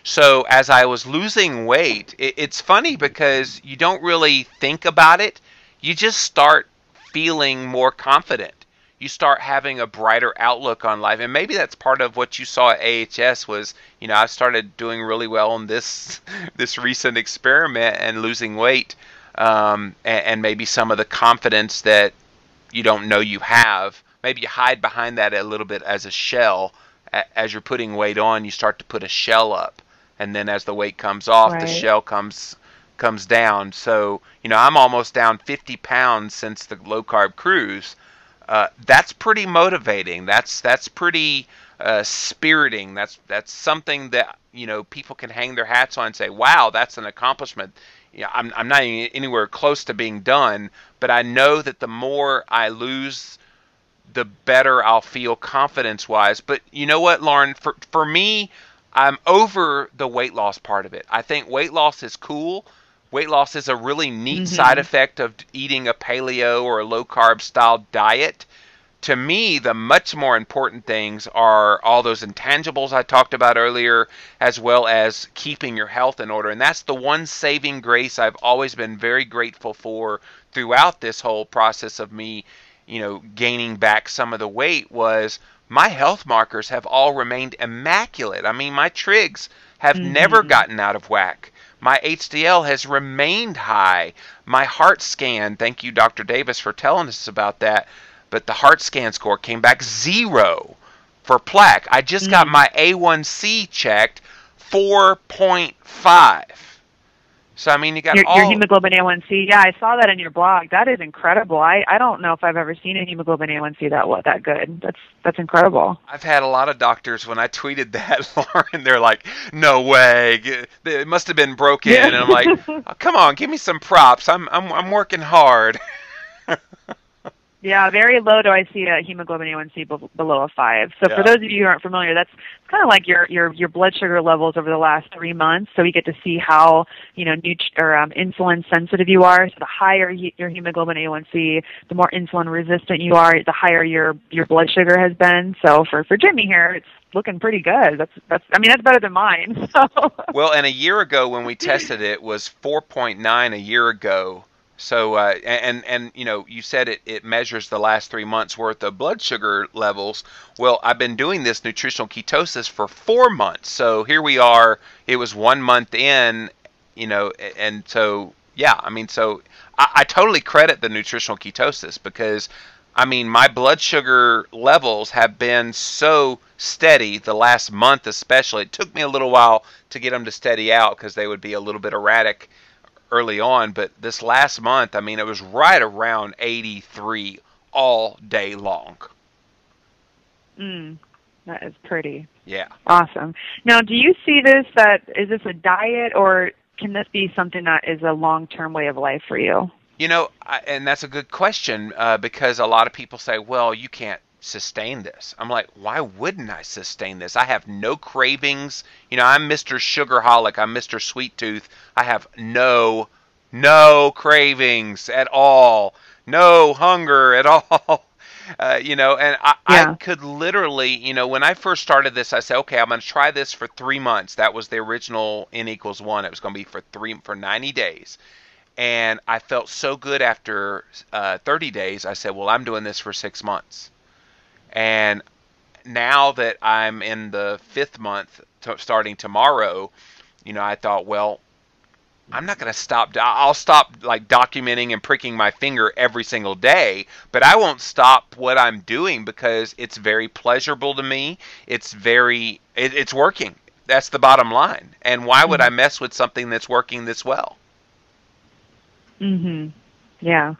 So as I was losing weight, it's funny because you don't really think about it. You just start feeling more confident. You start having a brighter outlook on life. And maybe that's part of what you saw at AHS was, I started doing really well in this recent experiment and losing weight, and maybe some of the confidence that you don't know you have. Maybe you hide behind that a little bit as a shell. As you're putting weight on, you start to put a shell up. And then as the weight comes off, Right. the shell comes down. So, I'm almost down 50 pounds since the low-carb cruise. That's pretty motivating. That's pretty spiriting. That's something that people can hang their hats on and say, "Wow, that's an accomplishment." I'm not anywhere close to being done, but I know that the more I lose, the better I'll feel confidence-wise. But you know what, Lauren? For me, I'm over the weight loss part of it. I think weight loss is cool. Weight loss is a really neat side effect of eating a paleo or a low-carb style diet. to me, the much more important things are all those intangibles I talked about earlier, as well as keeping your health in order. And that's the one saving grace I've always been very grateful for throughout this whole process of me, gaining back some of the weight, was my health markers have all remained immaculate. I mean, my trigs have never gotten out of whack. My HDL has remained high. My heart scan, thank you, Dr. Davis, for telling us about that, but the heart scan score came back 0 for plaque. I just got my A1C checked, 4.5. So, I mean, you got your hemoglobin A1C. Yeah, I saw that in your blog. That is incredible. I don't know if I've ever seen a hemoglobin A1C that good. That's incredible. I've had a lot of doctors, when I tweeted that, Lauren, they're like, no way. It must have been broken. Yeah. And I'm like, oh, come on, give me some props. I'm working hard. Yeah, very low do I see a hemoglobin A1C below a 5. So for those of you who aren't familiar, that's kind of like your blood sugar levels over the last 3 months. So we get to see how insulin sensitive you are. So the higher your hemoglobin A1C, the more insulin resistant you are, the higher your blood sugar has been. So for Jimmy here, it's looking pretty good. That's better than mine. So. Well, and a year ago when we tested it was 4.9 a year ago. So, you said it measures the last 3 months worth of blood sugar levels. Well, I've been doing this nutritional ketosis for 4 months. So here we are. It was 1 month in, and so, yeah, I totally credit the nutritional ketosis because, my blood sugar levels have been so steady the last month especially. It took me a little while to get them to steady out because they would be a little bit erratic early on, but this last month, it was right around 83 all day long. That is pretty. Yeah. Awesome. Now, do you see is this a diet, or can this be something that is a long-term way of life for you? And that's a good question because a lot of people say, well, you can't sustain this. I'm like, why wouldn't I sustain this? I have no cravings. I'm Mr. Sugarholic. I'm Mr. Sweet Tooth. I have no cravings at all. No hunger at all. And I could literally, when I first started this, I said, okay, I'm going to try this for 3 months. That was the original N=1. It was going to be for 90 days. And I felt so good after 30 days. I said, well, I'm doing this for 6 months. And now that I'm in the 5th month, starting tomorrow, I thought, well, I'm not going to stop. I'll stop documenting and pricking my finger every single day, but I won't stop what I'm doing because it's very pleasurable to me. It's working. That's the bottom line. And why would I mess with something that's working this well? Yeah.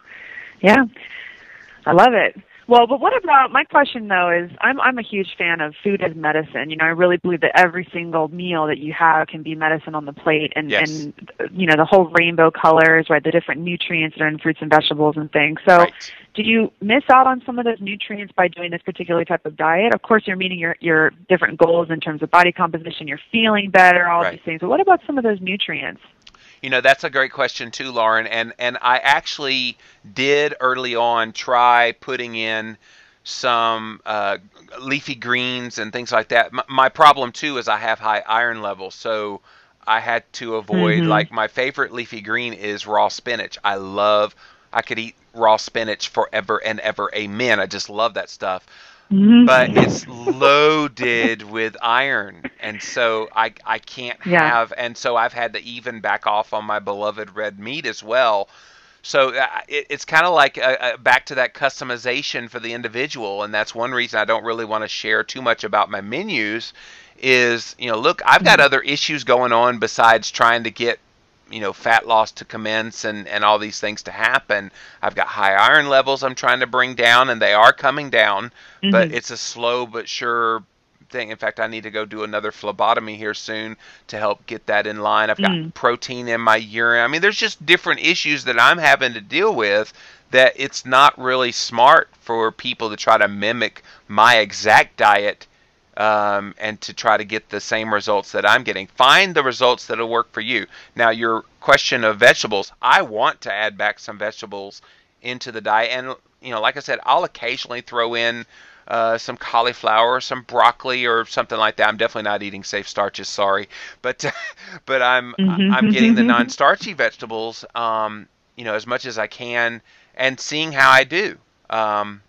I love it. Well, but what about, my question though is, I'm a huge fan of food as medicine. I really believe that every single meal that you have can be medicine on the plate, and the whole rainbow colors, right? The different nutrients that are in fruits and vegetables and things. So, do you miss out on some of those nutrients by doing this particular type of diet? Of course, you're meeting your different goals in terms of body composition. You're feeling better, all these things. But what about some of those nutrients? That's a great question too, Lauren. And I actually did early on try putting in some leafy greens and things like that. My problem too is I have high iron levels, so I had to avoid, my favorite leafy green is raw spinach. I could eat raw spinach forever and ever. Amen. I just love that stuff. But it's loaded with iron, and so I can't have, and so I've had to even back off on my beloved red meat as well. So it's kind of like back to that customization for the individual, and that's one reason I don't really want to share too much about my menus is, look, I've got other issues going on besides trying to get fat loss to commence and all these things to happen. I've got high iron levels I'm trying to bring down, and they are coming down, but it's a slow but sure thing. In fact, I need to go do another phlebotomy here soon to help get that in line. I've got protein in my urine. There's just different issues that I'm having to deal with that it's not really smart for people to try to mimic my exact diet and to try to get the same results that I'm getting. Find the results that will work for you. Now, your question of vegetables, I want to add back some vegetables into the diet. And, like I said, I'll occasionally throw in some cauliflower, some broccoli, or something like that. I'm definitely not eating safe starches, sorry, but but I'm getting the Mm-hmm. non-starchy vegetables, as much as I can, and seeing how I do. And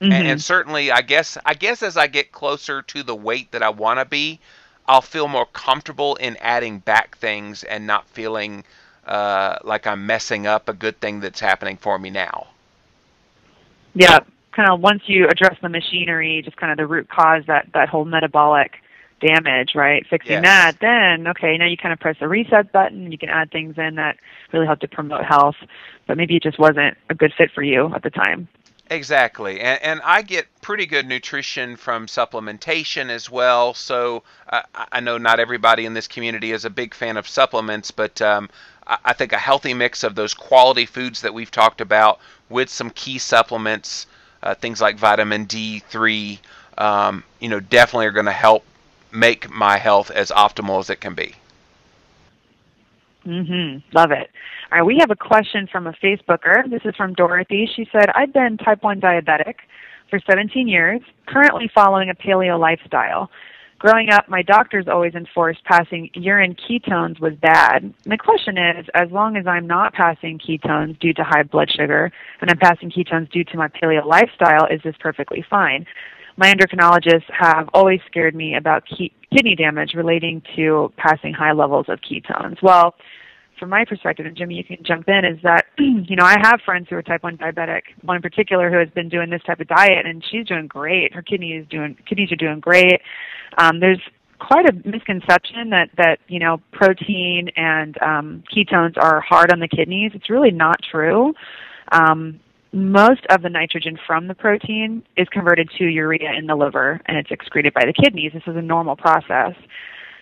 Mm-hmm. certainly, I guess as I get closer to the weight that I want to be, I'll feel more comfortable in adding back things and not feeling like I'm messing up a good thing that's happening for me now. Yeah, kind of once you address the machinery, just kind of the root cause, that whole metabolic damage, right? Fixing Yes. that, then, okay, now you kind of press the reset button, you can add things in that really help to promote health, but maybe it just wasn't a good fit for you at the time. Exactly, and I get pretty good nutrition from supplementation as well. So I know not everybody in this community is a big fan of supplements, but I think a healthy mix of those quality foods that we've talked about with some key supplements, things like vitamin D3, definitely are going to help make my health as optimal as it can be. Love it. All right, we have a question from a Facebooker. This is from Dorothy. She said, I've been type 1 diabetic for 17 years, currently following a paleo lifestyle. Growing up, my doctors always enforced passing urine ketones was bad. My question is, as long as I'm not passing ketones due to high blood sugar and I'm passing ketones due to my paleo lifestyle, is this perfectly fine? My endocrinologists have always scared me about kidney damage relating to passing high levels of ketones. Well, from my perspective, and Jimmy, you can jump in, is that, I have friends who are type 1 diabetic, one in particular who has been doing this type of diet, and she's doing great. Her kidneys are doing great. There's quite a misconception that protein and ketones are hard on the kidneys. It's really not true. Most of the nitrogen from the protein is converted to urea in the liver, and it's excreted by the kidneys. This is a normal process.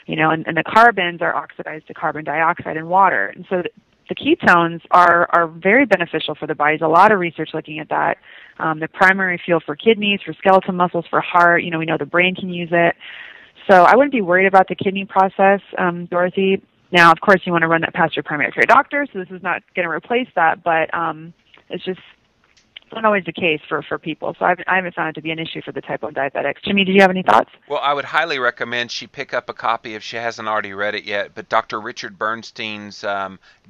And the carbons are oxidized to carbon dioxide in water. And so the ketones are very beneficial for the body. There's a lot of research looking at that. The primary fuel for kidneys, for skeletal muscles, for heart. We know the brain can use it. So I wouldn't be worried about the kidney process, Dorothy. Now, of course, you want to run that past your primary care doctor, so this is not going to replace that, but it's just not always the case for people. So I haven't found it to be an issue for the type 1 diabetics. Jimmy, did you have any thoughts? Well, I would highly recommend she pick up a copy if she hasn't already read it yet, but Dr. Richard Bernstein's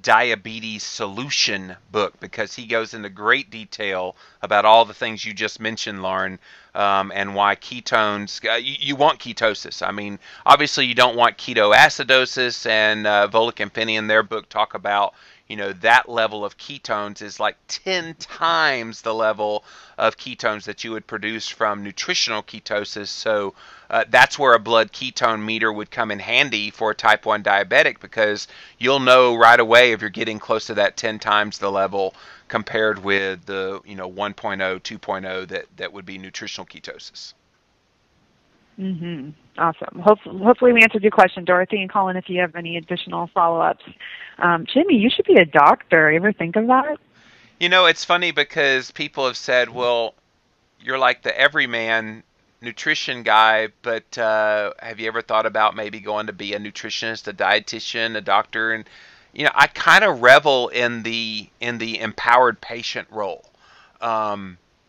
Diabetes Solution book, because he goes into great detail about all the things you just mentioned, Lauren, and why ketones, you want ketosis. I mean, obviously you don't want ketoacidosis, and Volek and Finney in their book talk about that level of ketones is like 10 times the level of ketones that you would produce from nutritional ketosis. So that's where a blood ketone meter would come in handy for a type 1 diabetic, because you'll know right away if you're getting close to that 10 times the level compared with the 1.0, 2.0 that would be nutritional ketosis. Awesome. Hopefully we answered your question, Dorothy, and call in if you have any additional follow-ups. Jimmy, you should be a doctor. You ever think of that? It's funny because people have said, well, you're like the everyman nutrition guy, but have you ever thought about maybe going to be a nutritionist, a dietitian, a doctor? And I kind of revel in the empowered patient role.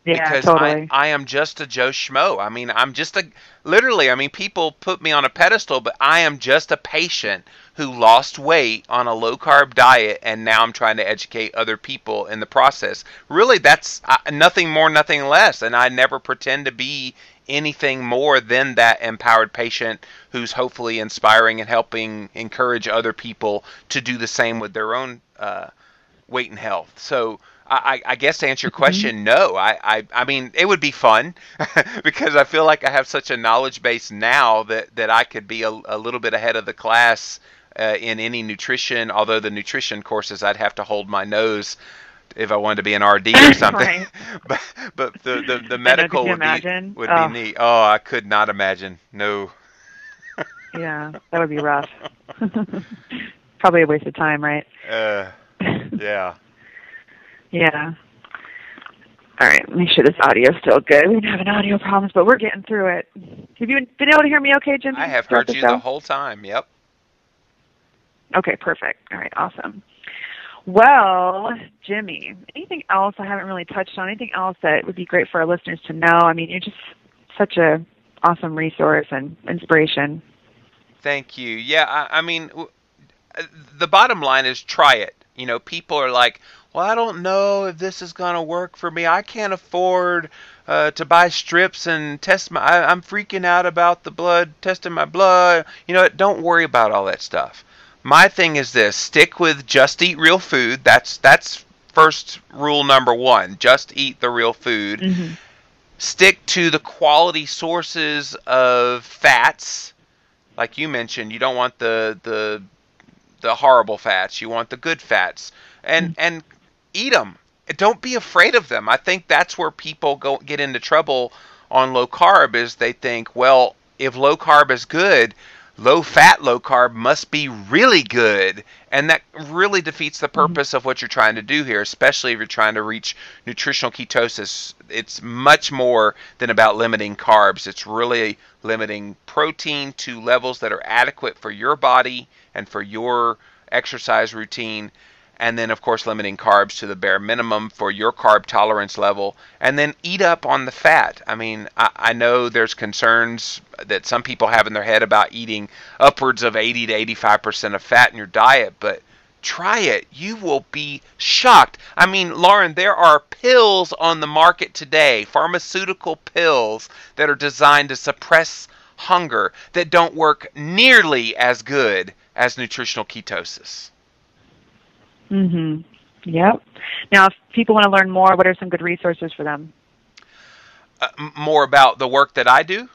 Yeah, Because totally. I am just a Joe Schmo. I mean, people put me on a pedestal, but I am just a patient who lost weight on a low-carb diet, and now I'm trying to educate other people in the process. Really, that's nothing more, nothing less, and I never pretend to be anything more than that empowered patient who's hopefully inspiring and helping encourage other people to do the same with their own weight and health. So I guess to answer your question, no. I mean, it would be fun because I feel like I have such a knowledge base now that I could be a little bit ahead of the class in any nutrition, although the nutrition courses I'd have to hold my nose if I wanted to be an RD or something. Right. but the I know, medical could you would imagine? be neat. Oh, I could not imagine. No. Yeah, that would be rough. Probably a waste of time, right? Yeah. Yeah. All right, make sure this audio is still good. We've been having audio problems, but we're getting through it. Have you been able to hear me okay, Jim? I have heard you the whole time, yep. Okay, perfect. All right, awesome. Well, Jimmy, anything else I haven't really touched on? Anything else that would be great for our listeners to know? I mean, you're just such a awesome resource and inspiration. Thank you. Yeah, I mean, the bottom line is try it. You know, people are like, well, I don't know if this is going to work for me. I can't afford to buy strips and test I'm freaking out about the blood, testing my blood. You know, don't worry about all that stuff. My thing is this: stick with just eat real food. That's first rule number one. Just eat the real food. Mm-hmm. Stick to the quality sources of fats. Like you mentioned, you don't want the horrible fats. You want the good fats, and eat them. Don't be afraid of them. I think that's where people get into trouble on low carb, is they think, well, if low carb is good, low fat low carb must be really good, and that really defeats the purpose of what you're trying to do here, especially if you're trying to reach nutritional ketosis. It's much more than about limiting carbs. It's really limiting protein to levels that are adequate for your body and for your exercise routine, and then, of course, limiting carbs to the bare minimum for your carb tolerance level, and then eat up on the fat. I mean, I know there's concerns that some people have in their head about eating upwards of 80 to 85% of fat in your diet, but try it. You will be shocked. I mean, Lauren, there are pills on the market today, pharmaceutical pills that are designed to suppress hunger that don't work nearly as good as nutritional ketosis. Mm-hmm. Yep. Now, if people want to learn more, what are some good resources for them? More about the work that I do,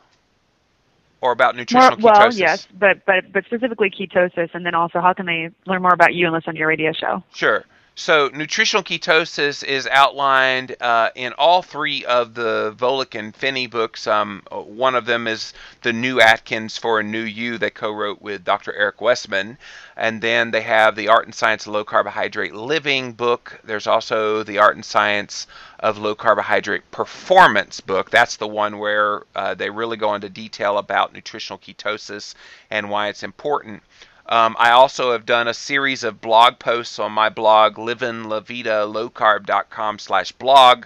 or about nutritional ketosis? Well, yes, but specifically ketosis, and then also how can they learn more about you and listen to your radio show? Sure. So nutritional ketosis is outlined in all three of the Volek and Finney books. One of them is The New Atkins for a New You that co-wrote with Dr. Eric Westman. And then they have the Art and Science of Low Carbohydrate Living book. There's also the Art and Science of Low Carbohydrate Performance book. That's the one where they really go into detail about nutritional ketosis and why it's important. I also have done a series of blog posts on my blog, livinlavitalow-carb.com/blog,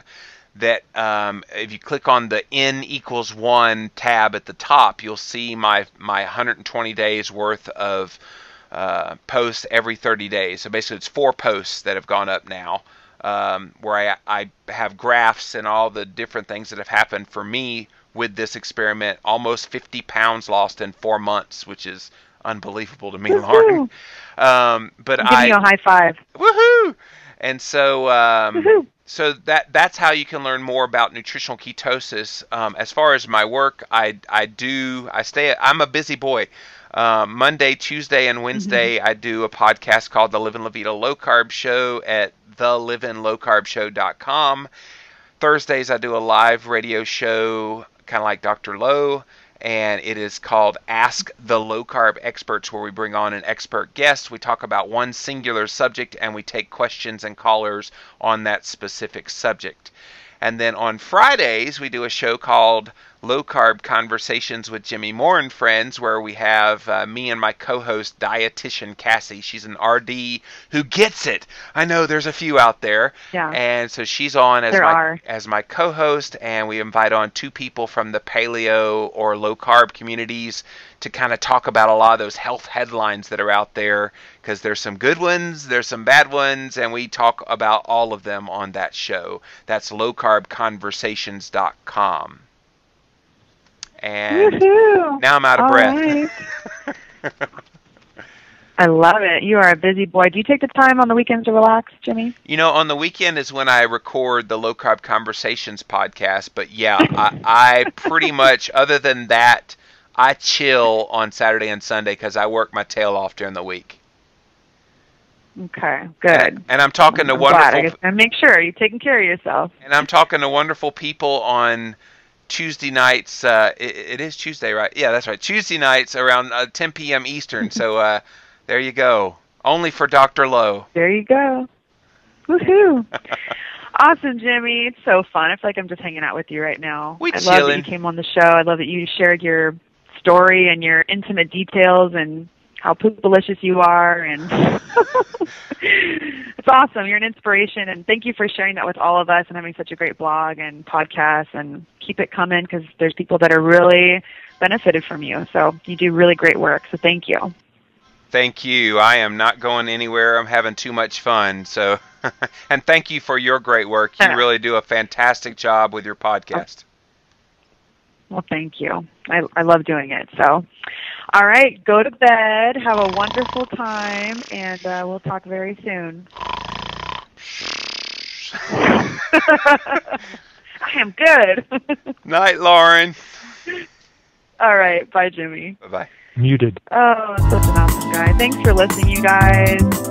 that if you click on the N=1 tab at the top, you'll see my 120 days worth of posts every 30 days. So basically it's 4 posts that have gone up now, where I have graphs and all the different things that have happened for me with this experiment. Almost 50 pounds lost in 4 months, which is unbelievable to me, Lauren. But I'm giving you a high five. Woohoo! And so, so that's how you can learn more about nutritional ketosis. As far as my work, I'm a busy boy. Monday, Tuesday, and Wednesday, I do a podcast called The Livin' La Vida Low Carb Show at thelivinlowcarbshow.com. Thursdays, I do a live radio show, kind of like Dr. Low, and it is called Ask the Low Carb Experts, where we bring on an expert guest. We talk about one singular subject, and we take questions and callers on that specific subject. And then on Fridays, we do a show called Low Carb Conversations with Jimmy Moore and Friends, where we have me and my co-host, dietitian Cassie. She's an RD who gets it. I know there's a few out there. Yeah. And so she's on as my co-host, and we invite on 2 people from the paleo or low carb communities to kind of talk about a lot of those health headlines that are out there, because there's some good ones, there's some bad ones, and we talk about all of them on that show. That's lowcarbconversations.com. And now I'm out of breath. Right. I love it. You are a busy boy. Do you take the time on the weekends to relax, Jimmy? You know, on the weekend is when I record the Low Carb Conversations podcast. But yeah, I pretty much, other than that, I chill on Saturday and Sunday because I work my tail off during the week. Okay, good. And I'm talking to wonderful. And make sure you're taking care of yourself. And I'm talking to wonderful people on Tuesday nights. It is Tuesday, right? Yeah, that's right. Tuesday nights around 10 p.m. Eastern. So there you go. Only for Dr. Lowe. There you go. Woohoo! Awesome, Jimmy. It's so fun. I feel like I'm just hanging out with you right now. I love that you came on the show. I love that you shared your story and your intimate details, and how poop-delicious you are, and it's awesome. You're an inspiration, and thank you for sharing that with all of us and having such a great blog and podcast, and keep it coming because there's people that are really benefited from you. So you do really great work, so thank you. Thank you. I am not going anywhere. I'm having too much fun. So, and thank you for your great work. You really do a fantastic job with your podcast. Well, thank you. I love doing it. So, all right, go to bed. Have a wonderful time, and we'll talk very soon. I am good. Night, Lauren. All right. Bye, Jimmy. Bye-bye. Muted. Oh, such an awesome guy. Thanks for listening, you guys.